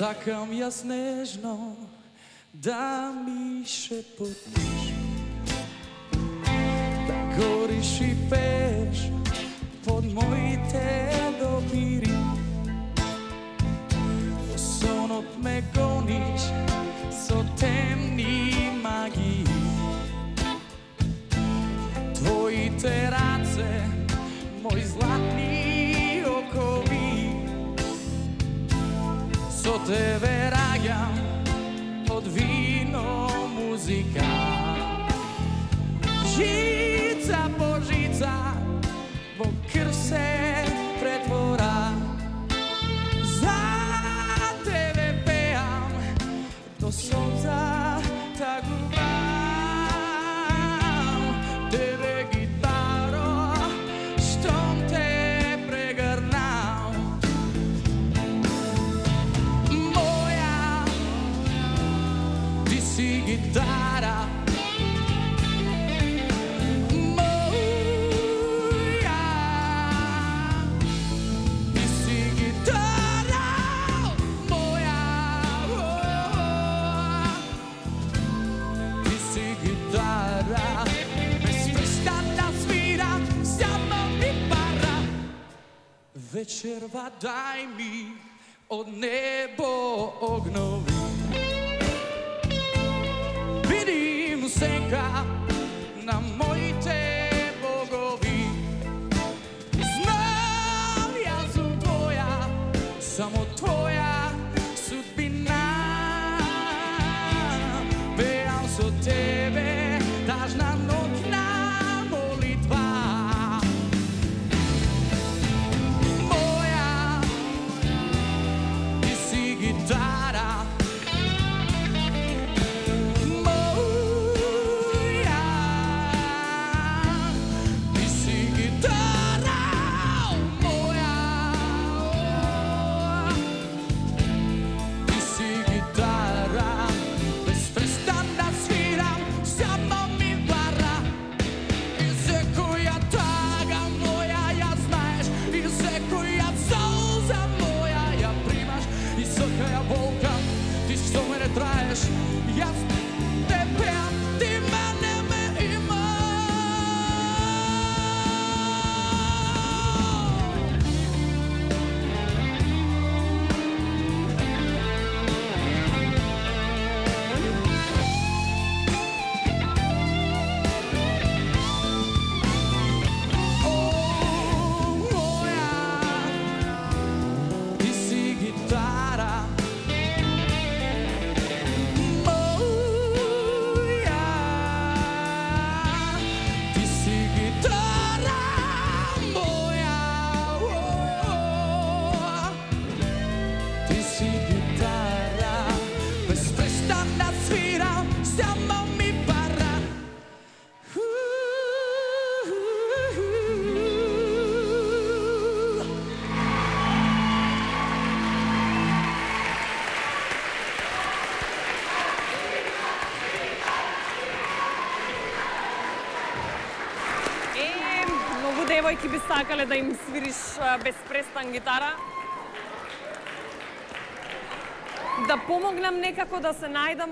Сакам јас нежно да ми шепотиш, да гориш и пееш под моите допири. Во сонот ме гониш со темни магии. Твоите раце, мои златни окови, со тебе раѓам од вино музика. Жица по жица во крв се претвора. За тебе пеам до сонца тагувам. Тебе гитаро, штом те прегрнам. Моја, ти си гитара. Вечерва дај ми од небо огнови. Видим сенка на моите богови. Знам јас сум твоја, само твоја судбина. Пеам со тебе тажна ноќна молитва. Gitara, moja, ti si gitara, moja, ti si gitara, bez prestana sviram, samo mi vara. I se koja taga moja, ja znaš, i se koja solza moja, ja primaš. I svaka volka, ti što mene traješ, jaz te pejam, ti mene me imaš. O, moja, ti si gitara. Девојки би сакале да им свириш без престан гитара. Да помогнам некако да се најдам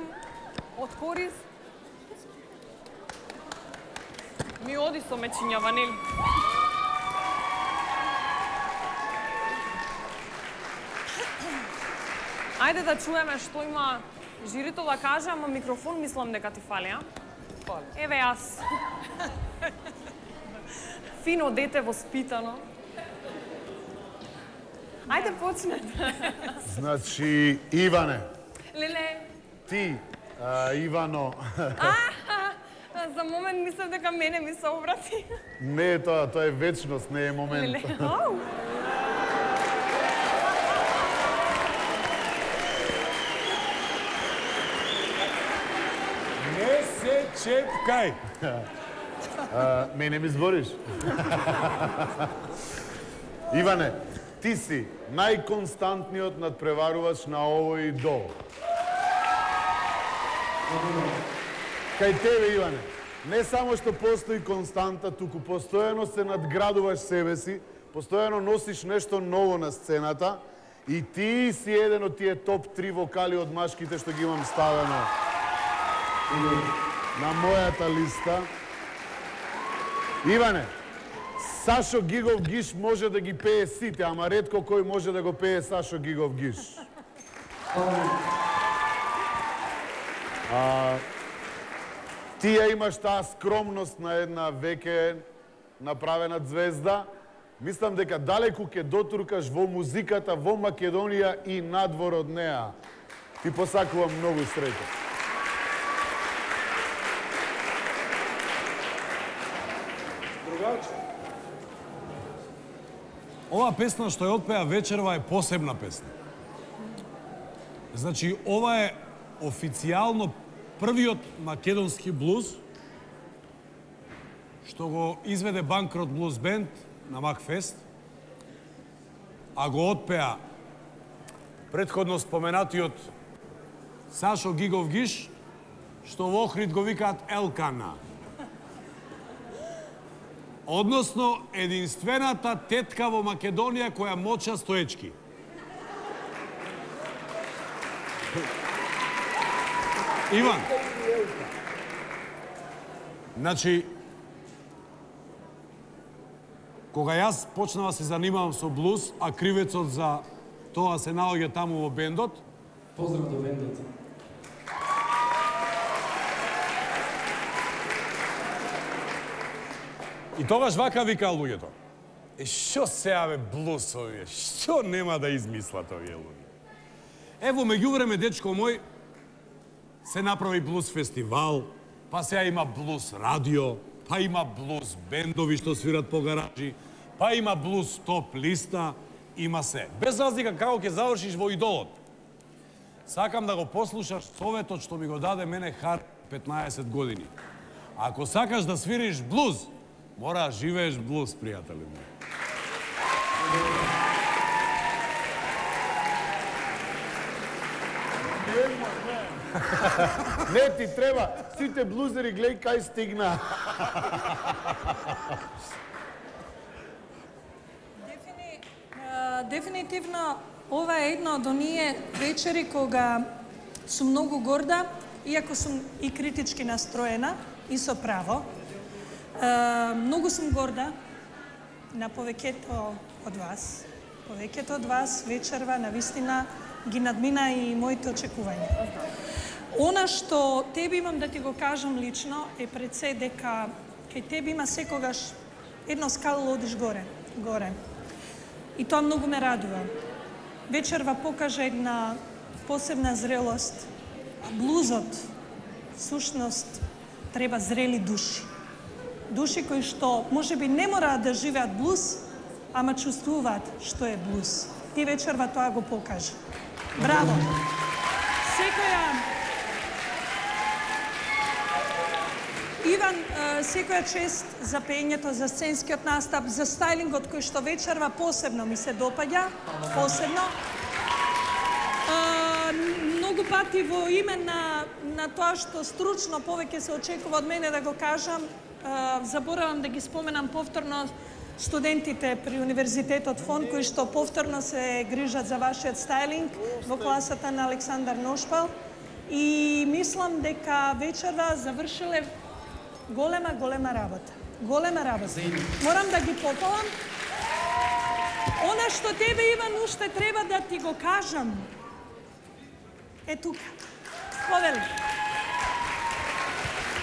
од корист. Ми оди со мечињава, нели? Ајде да чуеме што има жирито да каже, ама микрофон мислам дека ти фали, а? Еве јас. Фино дете, воспитано. Ајде почнете. Значи, Иване. Леле. Ти, Ивано. За момент мислам дека мене ми се обрати. Не е тоа е вечност, не е момент. Леле. Не се чепкај. Мене ми збориш? Иване, ти си најконстантниот надпреварувач на овој до. Кај тебе, Иване, не само што постои константа, туку постојано се надградуваш себе си, постојано носиш нешто ново на сцената И ти си еден од тие топ 3 вокали од машките што ги имам ставено на мојата листа. Иване, Сашо Гигов Гиш може да ги пее сите, ама ретко кој може да го пее Сашо Гигов Гиш. Тие имаш таа скромност на една веќе направена звезда. Мислам дека далеку ќе дотуркаш во музиката во Македонија и надвор од неа. Ти посакувам многу среќа. Другаче. Ова песна што ја отпеа вечерва е посебна песна. Значи, ова е официјално првиот македонски блуз што го изведе Банкрот Блуз Бенд на Макфест, а го отпеа претходно споменатиот Сашо Гигов Гиш, што во Охрид го викаат Елкана. Односно, единствената тетка во Македонија која моча стоечки. Иван. Значи, кога јас почнава се занимавам со блуз, а кривецот за тоа се наоѓа таму во бендот. Поздрав до бендот. И тогаш вака викаа луѓето. Што сега бе блуз овие? Што нема да измислат овие луѓе? Ево, меѓувреме, дечко мој, се направи блуз фестивал, па сега има блуз радио, па има блуз бендови што свират по гаражи, па има блуз топ листа, има се. Без разлика како ќе завршиш во идолот. Сакам да го послушаш советот што ми го даде мене Хар 15 години. Ако сакаш да свириш блуз, мора да живееш блуз, пријатели ми. Не ти треба, сите блузери гледај кај стигна. Дефинитивно, ова е една од оние вечери кога сум многу горда, иако сум и критички настроена, и со право. Многу сум горда на повеќето од вас. Повеќето од вас вечерва навистина ги надмина и моите очекувања. Она што тебе имам да ти го кажам лично е пред се дека кај тебе има секогаш едно скало одиш горе. И тоа многу ме радува. Вечерва покажа една посебна зрелост. А блузот, сушност, треба зрели души. Души кои што можеби не мораат да живеат блуз, ама чувствуваат што е блуз. Ти вечерва тоа го покажа. Браво! Иван, секоја чест за пењето, за сценскиот настап, за стајлингот кој што вечерва посебно ми се допаѓа, посебно. Многу пати во име на тоа што стручно повеќе се очекува од мене да го кажам, заборавам да ги споменам повторно студентите при Универзитетот ФОН, кои што повторно се грижат за вашиот стајлинг во класата на Александар Ношпал. И мислам дека вечерва завршиле голема работа. Голема работа. Морам да ги попалам. Она што тебе, Иван, уште треба да ти го кажам, е тука. Повели.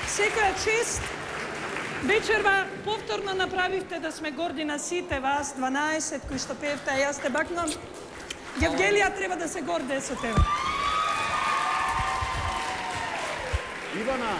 Секоја чест. Вечерва повторно направивте да сме горди на сите вас, 12 кои што пеевте, а јас те бакнам. Евгелија треба да се гордее со тебе. Ивана,